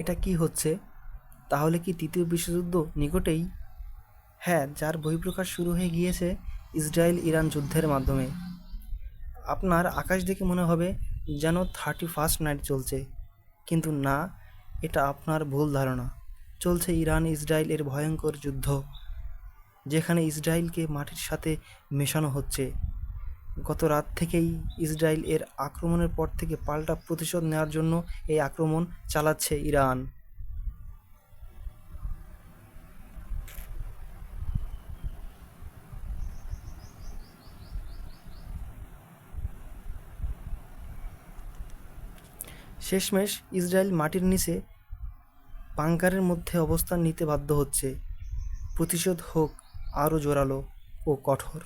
এটা কি হচ্ছে? তাহলে কি তৃতীয় বিশ্বযুদ্ধ নিকটেই? হ্যাঁ, যার বহিঃপ্রকাশ শুরু হয়ে গিয়েছে ইসরায়েল ইরান যুদ্ধের মাধ্যমে। আপনার আকাশ দেখে মনে হবে যেন 31st নাইট চলছে, কিন্তু না, এটা আপনার ভুল ধারণা। চলছে ইরান ইসরায়েল এর ভয়ঙ্কর যুদ্ধ, যেখানে ইসরায়েলকে মাটির সাথে মেশানো হচ্ছে। গত রাত থেকেই ইসরায়েল এর আক্রমণের পর থেকে পাল্টা প্রতিশোধ নেওয়ার জন্য এই আক্রমণ চালাচ্ছে ইরান। শেষমেশ ইসরায়েল মাটির নিচে বাংকারের মধ্যে অবস্থান নিতে বাধ্য হচ্ছে। প্রতিশোধ হোক আরও জোরালো ও কঠোর।